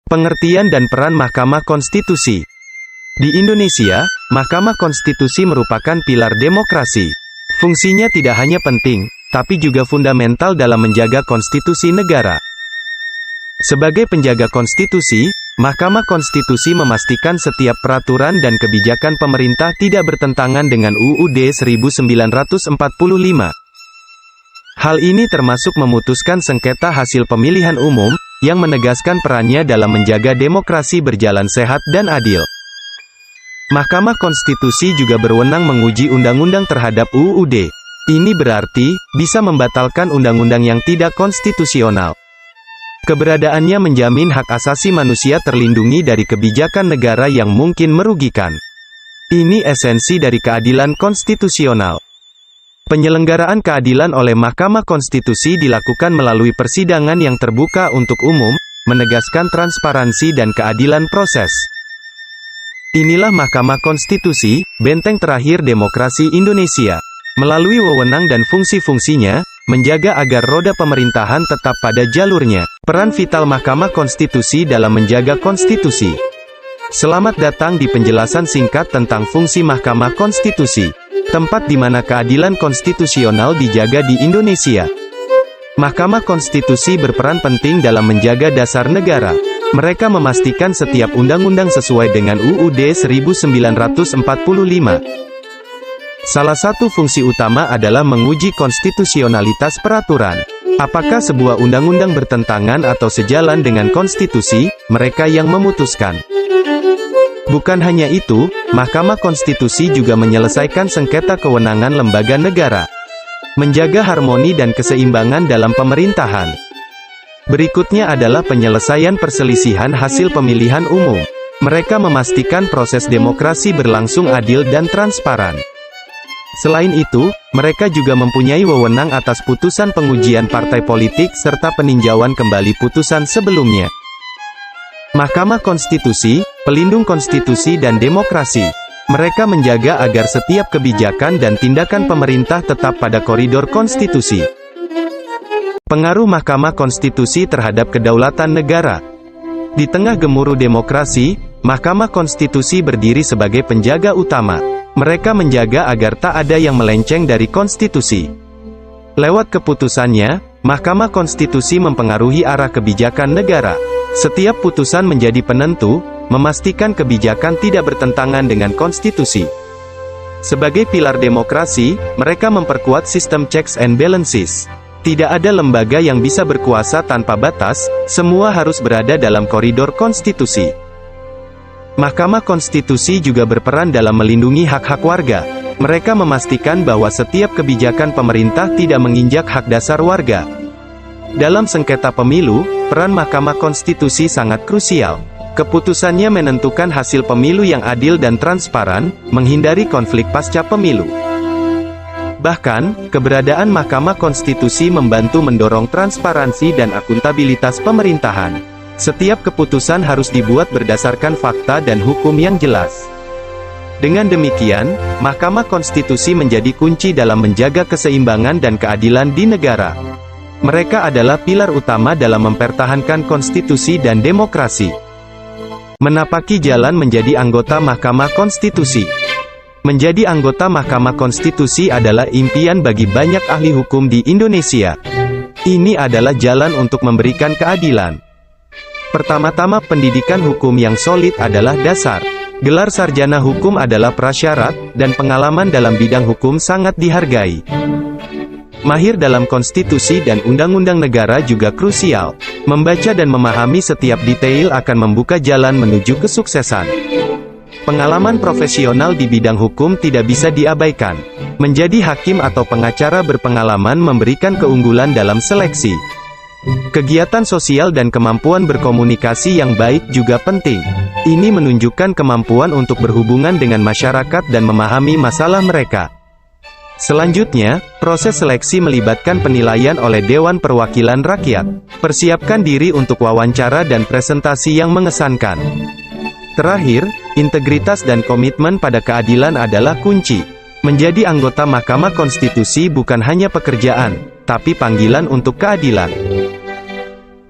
Pengertian dan peran Mahkamah Konstitusi. Di Indonesia, Mahkamah Konstitusi merupakan pilar demokrasi. Fungsinya tidak hanya penting, tapi juga fundamental dalam menjaga konstitusi negara. Sebagai penjaga konstitusi, Mahkamah Konstitusi memastikan setiap peraturan dan kebijakan pemerintah tidak bertentangan dengan UUD 1945. Hal ini termasuk memutuskan sengketa hasil pemilihan umum, yang menegaskan perannya dalam menjaga demokrasi berjalan sehat dan adil. Mahkamah Konstitusi juga berwenang menguji undang-undang terhadap UUD. Ini berarti, bisa membatalkan undang-undang yang tidak konstitusional. Keberadaannya menjamin hak asasi manusia terlindungi dari kebijakan negara yang mungkin merugikan. Ini esensi dari keadilan konstitusional. Penyelenggaraan keadilan oleh Mahkamah Konstitusi dilakukan melalui persidangan yang terbuka untuk umum, menegaskan transparansi dan keadilan proses. Inilah Mahkamah Konstitusi, benteng terakhir demokrasi Indonesia. Melalui wewenang dan fungsi-fungsinya, menjaga agar roda pemerintahan tetap pada jalurnya. Peran vital Mahkamah Konstitusi dalam menjaga konstitusi. Selamat datang di penjelasan singkat tentang fungsi Mahkamah Konstitusi. Tempat di mana keadilan konstitusional dijaga di Indonesia. Mahkamah Konstitusi berperan penting dalam menjaga dasar negara. Mereka memastikan setiap undang-undang sesuai dengan UUD 1945. Salah satu fungsi utama adalah menguji konstitusionalitas peraturan. Apakah sebuah undang-undang bertentangan atau sejalan dengan konstitusi, mereka yang memutuskan. Bukan hanya itu, Mahkamah Konstitusi juga menyelesaikan sengketa kewenangan lembaga negara. Menjaga harmoni dan keseimbangan dalam pemerintahan. Berikutnya adalah penyelesaian perselisihan hasil pemilihan umum. Mereka memastikan proses demokrasi berlangsung adil dan transparan. Selain itu, mereka juga mempunyai wewenang atas putusan pengujian partai politik serta peninjauan kembali putusan sebelumnya. Mahkamah Konstitusi, pelindung konstitusi dan demokrasi. Mereka menjaga agar setiap kebijakan dan tindakan pemerintah tetap pada koridor konstitusi. Pengaruh Mahkamah Konstitusi terhadap kedaulatan negara. Di tengah gemuruh demokrasi, Mahkamah Konstitusi berdiri sebagai penjaga utama. Mereka menjaga agar tak ada yang melenceng dari konstitusi. Lewat keputusannya, Mahkamah Konstitusi mempengaruhi arah kebijakan negara. Setiap putusan menjadi penentu, memastikan kebijakan tidak bertentangan dengan konstitusi. Sebagai pilar demokrasi, mereka memperkuat sistem checks and balances. Tidak ada lembaga yang bisa berkuasa tanpa batas, semua harus berada dalam koridor konstitusi. Mahkamah Konstitusi juga berperan dalam melindungi hak-hak warga. Mereka memastikan bahwa setiap kebijakan pemerintah tidak menginjak hak dasar warga. Dalam sengketa pemilu, peran Mahkamah Konstitusi sangat krusial. Keputusannya menentukan hasil pemilu yang adil dan transparan, menghindari konflik pasca pemilu. Bahkan, keberadaan Mahkamah Konstitusi membantu mendorong transparansi dan akuntabilitas pemerintahan. Setiap keputusan harus dibuat berdasarkan fakta dan hukum yang jelas. Dengan demikian, Mahkamah Konstitusi menjadi kunci dalam menjaga keseimbangan dan keadilan di negara. Mereka adalah pilar utama dalam mempertahankan konstitusi dan demokrasi. Menapaki jalan menjadi anggota Mahkamah Konstitusi. Menjadi anggota Mahkamah Konstitusi adalah impian bagi banyak ahli hukum di Indonesia. Ini adalah jalan untuk memberikan keadilan. Pertama-tama, pendidikan hukum yang solid adalah dasar. Gelar sarjana hukum adalah prasyarat, dan pengalaman dalam bidang hukum sangat dihargai. Mahir dalam konstitusi dan undang-undang negara juga krusial. Membaca dan memahami setiap detail akan membuka jalan menuju kesuksesan. Pengalaman profesional di bidang hukum tidak bisa diabaikan. Menjadi hakim atau pengacara berpengalaman memberikan keunggulan dalam seleksi. Kegiatan sosial dan kemampuan berkomunikasi yang baik juga penting. Ini menunjukkan kemampuan untuk berhubungan dengan masyarakat dan memahami masalah mereka. Selanjutnya, proses seleksi melibatkan penilaian oleh Dewan Perwakilan Rakyat. Persiapkan diri untuk wawancara dan presentasi yang mengesankan. Terakhir, integritas dan komitmen pada keadilan adalah kunci. Menjadi anggota Mahkamah Konstitusi bukan hanya pekerjaan, tapi panggilan untuk keadilan.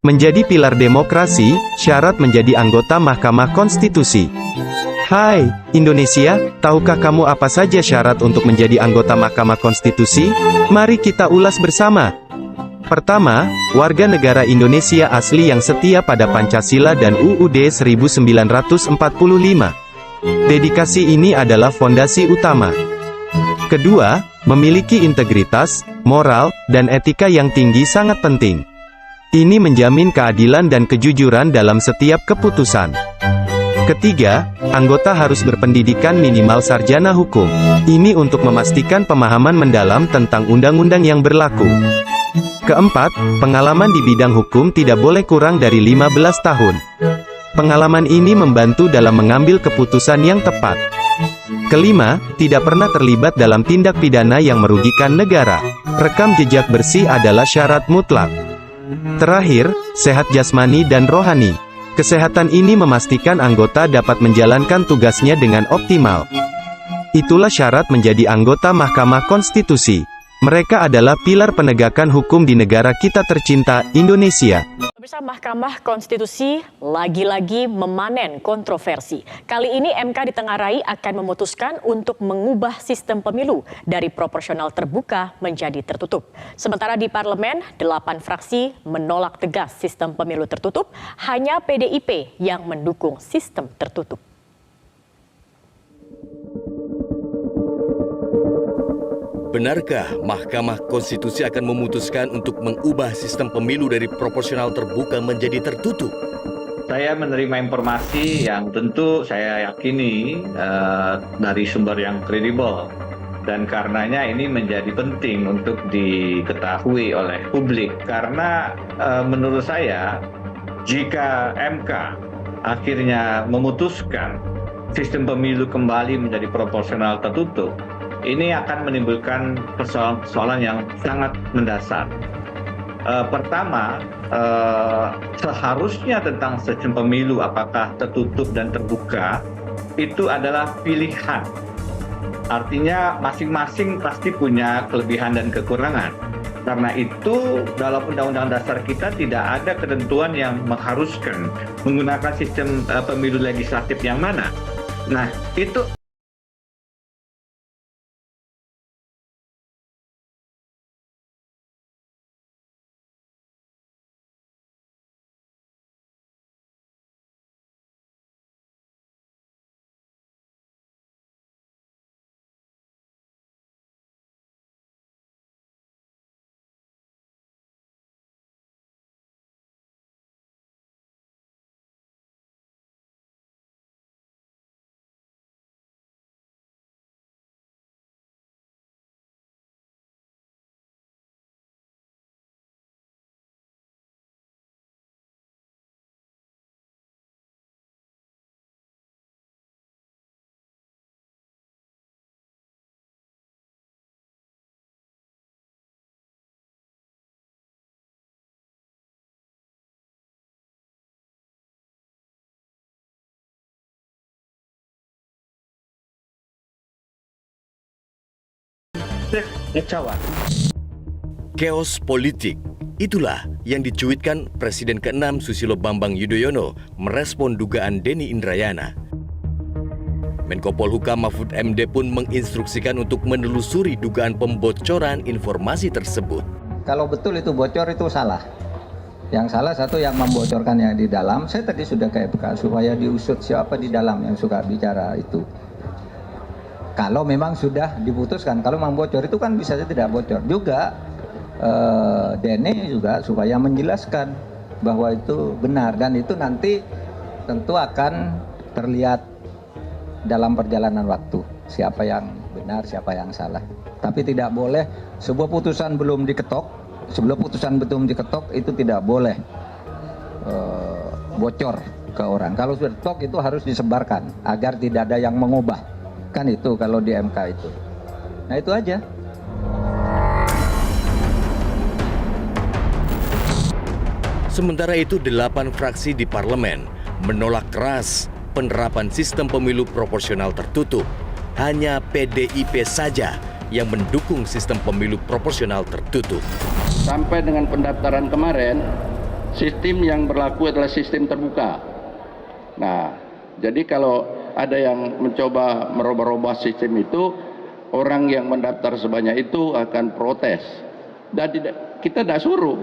Menjadi pilar demokrasi, syarat menjadi anggota Mahkamah Konstitusi. Hai, Indonesia, tahukah kamu apa saja syarat untuk menjadi anggota Mahkamah Konstitusi? Mari kita ulas bersama. Pertama, warga negara Indonesia asli yang setia pada Pancasila dan UUD 1945. Dedikasi ini adalah fondasi utama. Kedua, memiliki integritas, moral, dan etika yang tinggi sangat penting. Ini menjamin keadilan dan kejujuran dalam setiap keputusan. Ketiga, anggota harus berpendidikan minimal sarjana hukum. Ini untuk memastikan pemahaman mendalam tentang undang-undang yang berlaku. Keempat, pengalaman di bidang hukum tidak boleh kurang dari 15 tahun. Pengalaman ini membantu dalam mengambil keputusan yang tepat. Kelima, tidak pernah terlibat dalam tindak pidana yang merugikan negara. Rekam jejak bersih adalah syarat mutlak. Terakhir, sehat jasmani dan rohani. Kesehatan ini memastikan anggota dapat menjalankan tugasnya dengan optimal. Itulah syarat menjadi anggota Mahkamah Konstitusi. Mereka adalah pilar penegakan hukum di negara kita tercinta, Indonesia. Pemirsa, Mahkamah Konstitusi lagi-lagi memanen kontroversi. Kali ini MK ditengarai akan memutuskan untuk mengubah sistem pemilu dari proporsional terbuka menjadi tertutup. Sementara di parlemen, 8 fraksi menolak tegas sistem pemilu tertutup, hanya PDIP yang mendukung sistem tertutup. Benarkah Mahkamah Konstitusi akan memutuskan untuk mengubah sistem pemilu dari proporsional terbuka menjadi tertutup? Saya menerima informasi yang tentu saya yakini dari sumber yang kredibel. Dan karenanya ini menjadi penting untuk diketahui oleh publik. Karena menurut saya, jika MK akhirnya memutuskan sistem pemilu kembali menjadi proporsional tertutup, ini akan menimbulkan persoalan-persoalan yang sangat mendasar. Pertama, seharusnya tentang sistem pemilu apakah tertutup dan terbuka, itu adalah pilihan. Artinya masing-masing pasti punya kelebihan dan kekurangan. Karena itu dalam Undang-Undang Dasar kita tidak ada ketentuan yang mengharuskan menggunakan sistem pemilu legislatif yang mana. Nah, itu kecauan. Chaos politik, itulah yang dicuitkan Presiden ke-6 Susilo Bambang Yudhoyono merespon dugaan Denny Indrayana. Menko Polhukam Mahfud MD pun menginstruksikan untuk menelusuri dugaan pembocoran informasi tersebut. Kalau betul itu bocor itu salah. Yang salah satu yang membocorkannya di dalam, saya tadi sudah kayak supaya diusut siapa di dalam yang suka bicara itu. Kalau memang sudah diputuskan, kalau memang bocor itu kan bisa saja tidak bocor. Juga Denny juga supaya menjelaskan bahwa itu benar. Dan itu nanti tentu akan terlihat dalam perjalanan waktu. Siapa yang benar, siapa yang salah. Tapi tidak boleh sebuah putusan belum diketok, sebelum putusan belum diketok itu tidak boleh bocor ke orang. Kalau sudah diketok itu harus disebarkan agar tidak ada yang mengubah. Kan itu kalau di MK itu. Nah itu aja. Sementara itu 8 fraksi di parlemen menolak keras penerapan sistem pemilu proporsional tertutup. Hanya PDIP saja yang mendukung sistem pemilu proporsional tertutup. Sampai dengan pendaftaran kemarin, sistem yang berlaku adalah sistem terbuka. Nah, jadi kalau ada yang mencoba merubah-rubah sistem itu, orang yang mendaftar sebanyak itu akan protes. Dan kita tidak suruh,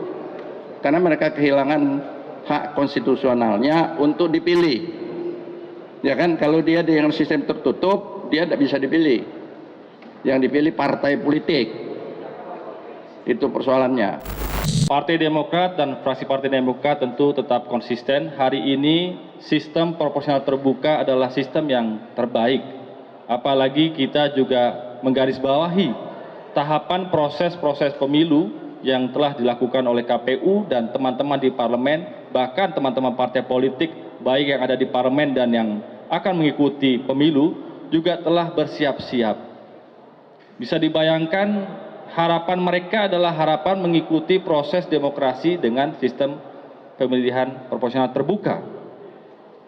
karena mereka kehilangan hak konstitusionalnya untuk dipilih. Ya kan, kalau dia dengan sistem tertutup, dia tidak bisa dipilih. Yang dipilih partai politik. Itu persoalannya. Partai Demokrat dan fraksi Partai Demokrat tentu tetap konsisten. Hari ini sistem proporsional terbuka adalah sistem yang terbaik. Apalagi kita juga menggarisbawahi tahapan proses pemilu yang telah dilakukan oleh KPU dan teman-teman di parlemen, bahkan teman-teman partai politik, baik yang ada di parlemen dan yang akan mengikuti pemilu, juga telah bersiap-siap. Bisa dibayangkan, harapan mereka adalah harapan mengikuti proses demokrasi dengan sistem pemilihan proporsional terbuka.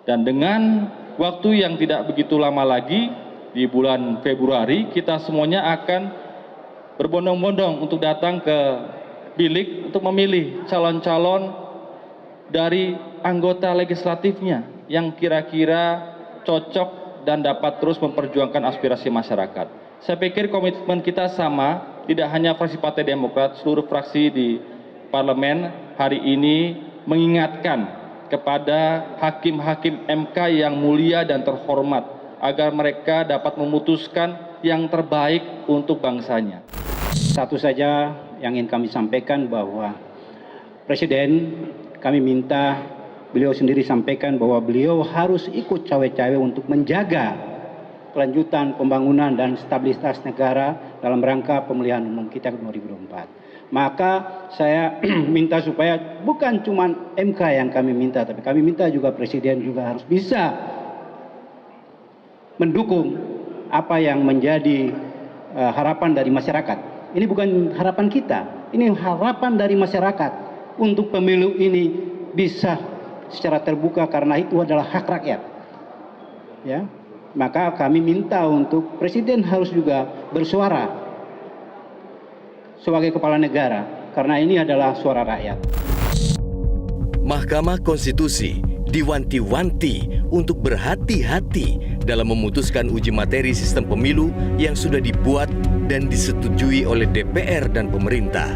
Dan dengan waktu yang tidak begitu lama lagi, di bulan Februari, kita semuanya akan berbondong-bondong untuk datang ke bilik untuk memilih calon-calon dari anggota legislatifnya yang kira-kira cocok dan dapat terus memperjuangkan aspirasi masyarakat. Saya pikir komitmen kita sama, tidak hanya fraksi Partai Demokrat, seluruh fraksi di parlemen hari ini mengingatkan kepada hakim-hakim MK yang mulia dan terhormat agar mereka dapat memutuskan yang terbaik untuk bangsanya. Satu saja yang ingin kami sampaikan bahwa Presiden, kami minta beliau sendiri sampaikan bahwa beliau harus ikut cawe-cawe untuk menjaga kelanjutan pembangunan dan stabilitas negara dalam rangka pemilihan umum kita 2024. Maka saya minta supaya bukan cuma MK yang kami minta, tapi kami minta juga Presiden juga harus bisa mendukung apa yang menjadi harapan dari masyarakat. Ini bukan harapan kita, ini harapan dari masyarakat untuk pemilu ini bisa secara terbuka karena itu adalah hak rakyat. Ya, maka kami minta untuk Presiden harus juga bersuara sebagai kepala negara karena ini adalah suara rakyat. Mahkamah Konstitusi diwanti-wanti untuk berhati-hati dalam memutuskan uji materi sistem pemilu yang sudah dibuat dan disetujui oleh DPR dan pemerintah.